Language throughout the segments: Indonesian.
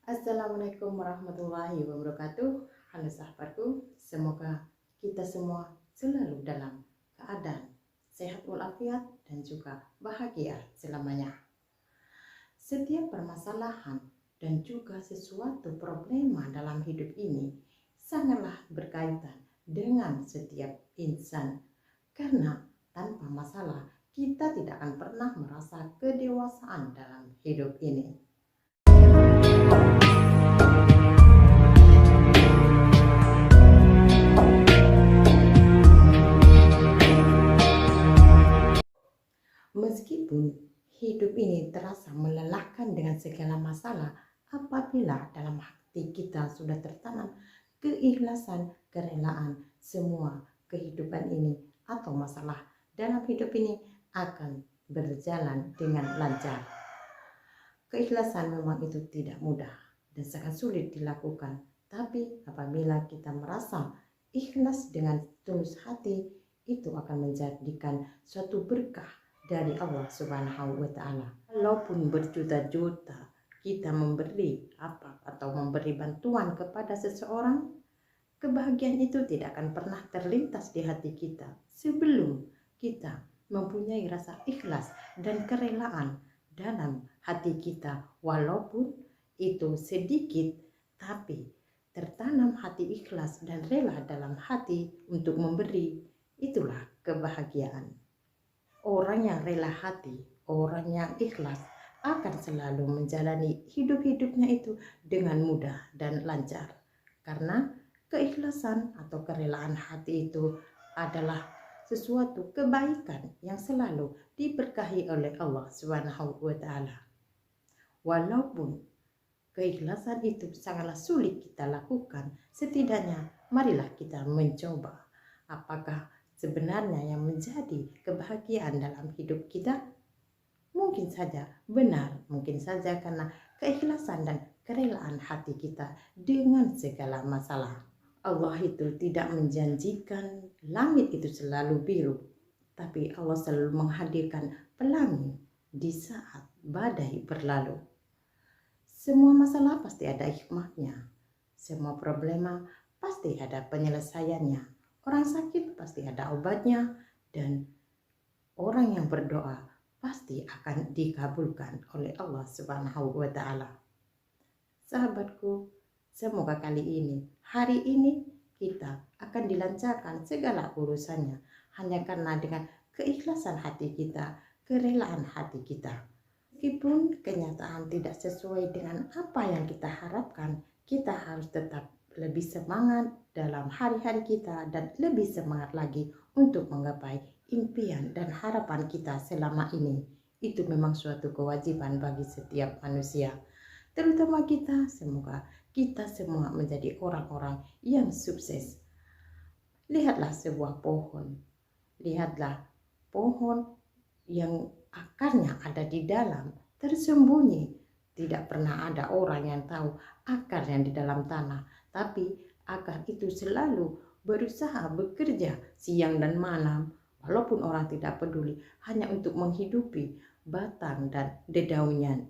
Assalamualaikum warahmatullahi wabarakatuh. Halo sahabatku, semoga kita semua selalu dalam keadaan sehat walafiat dan juga bahagia selamanya. Setiap permasalahan dan juga sesuatu problema dalam hidup ini sangatlah berkaitan dengan setiap insan, karena tanpa masalah kita tidak akan pernah merasa kedewasaan dalam hidup ini. Meskipun hidup ini terasa melelahkan dengan segala masalah, apabila dalam hati kita sudah tertanam keikhlasan, kerelaan, semua kehidupan ini atau masalah dalam hidup ini akan berjalan dengan lancar. Keikhlasan memang itu tidak mudah dan sangat sulit dilakukan, tapi apabila kita merasa ikhlas dengan tulus hati, itu akan menjadikan suatu berkah dari Allah Subhanahu wa Ta'ala. Walaupun berjuta-juta kita memberi apa atau memberi bantuan kepada seseorang, kebahagiaan itu tidak akan pernah terlintas di hati kita sebelum kita mempunyai rasa ikhlas dan kerelaan dalam hati kita, walaupun itu sedikit, tapi tertanam hati ikhlas dan rela dalam hati untuk memberi, itulah kebahagiaan. Orang yang rela hati, orang yang ikhlas akan selalu menjalani hidup-hidupnya itu dengan mudah dan lancar. Karena keikhlasan atau kerelaan hati itu adalah sesuatu kebaikan yang selalu diberkahi oleh Allah Subhanahu wa Ta'ala. Walaupun keikhlasan itu sangatlah sulit kita lakukan, setidaknya marilah kita mencoba. Apakah sebenarnya yang menjadi kebahagiaan dalam hidup kita? Mungkin saja benar, mungkin saja karena keikhlasan dan kerelaan hati kita dengan segala masalah. Allah itu tidak menjanjikan langit itu selalu biru, tapi Allah selalu menghadirkan pelangi di saat badai berlalu. Semua masalah pasti ada hikmahnya, semua problema pasti ada penyelesaiannya. Orang sakit pasti ada obatnya, dan orang yang berdoa pasti akan dikabulkan oleh Allah Subhanahu wa Ta'ala. Sahabatku, semoga hari ini kita akan dilancarkan segala urusannya hanya karena dengan keikhlasan hati kita, kerelaan hati kita. Meskipun kenyataan tidak sesuai dengan apa yang kita harapkan, kita harus tetap lebih semangat dalam hari-hari kita dan lebih semangat lagi untuk menggapai impian dan harapan kita selama ini. Itu memang suatu kewajiban bagi setiap manusia, terutama kita. Semoga kita semua menjadi orang-orang yang sukses. Lihatlah sebuah pohon, lihatlah pohon yang akarnya ada di dalam, tersembunyi. Tidak pernah ada orang yang tahu akar yang di dalam tanah, tapi akar itu selalu berusaha bekerja siang dan malam, walaupun orang tidak peduli, hanya untuk menghidupi batang dan dedaunannya.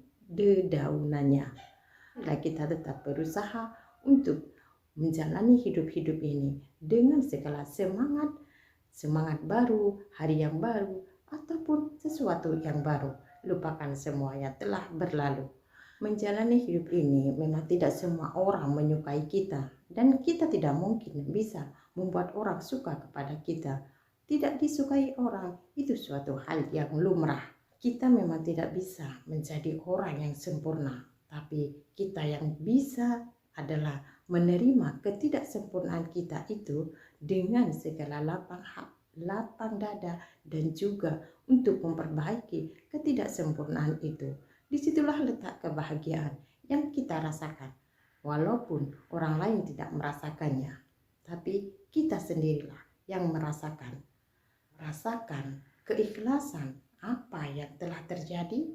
Bila kita tetap berusaha untuk menjalani hidup-hidup ini dengan segala semangat baru, hari yang baru, ataupun sesuatu yang baru. Lupakan semua yang telah berlalu. Menjalani hidup ini memang tidak semua orang menyukai kita, dan kita tidak mungkin bisa membuat orang suka kepada kita. Tidak disukai orang itu suatu hal yang lumrah. Kita memang tidak bisa menjadi orang yang sempurna, tapi kita yang bisa adalah menerima ketidaksempurnaan kita itu dengan segala lapang dada, dan juga untuk memperbaiki ketidaksempurnaan itu. Disitulah letak kebahagiaan yang kita rasakan, walaupun orang lain tidak merasakannya, tapi kita sendirilah yang merasakan. Rasakan keikhlasan apa yang telah terjadi,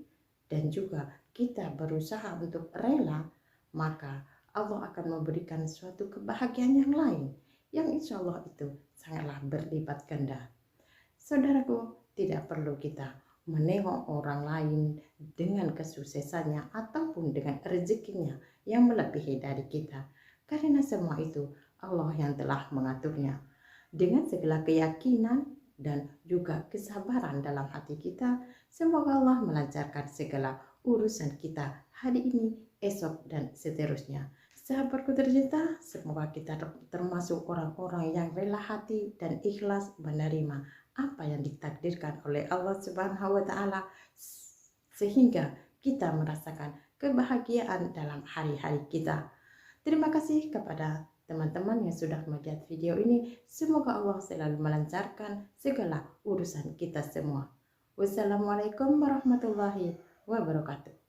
dan juga kita berusaha untuk rela, maka Allah akan memberikan suatu kebahagiaan yang lain, yang insya Allah itu sangatlah berlipat ganda. Saudaraku, tidak perlu kita menengok orang lain dengan kesuksesannya ataupun dengan rezekinya yang melebihi dari kita. Karena semua itu Allah yang telah mengaturnya. Dengan segala keyakinan dan juga kesabaran dalam hati kita, semoga Allah melancarkan segala urusan kita hari ini, esok, dan seterusnya. Sahabatku tercinta, semoga kita termasuk orang-orang yang rela hati dan ikhlas menerima apa yang ditakdirkan oleh Allah Subhanahu wa taala sehingga kita merasakan kebahagiaan dalam hari-hari kita. Terima kasih kepada teman-teman yang sudah melihat video ini. Semoga Allah selalu melancarkan segala urusan kita semua. Wassalamualaikum warahmatullahi wabarakatuh.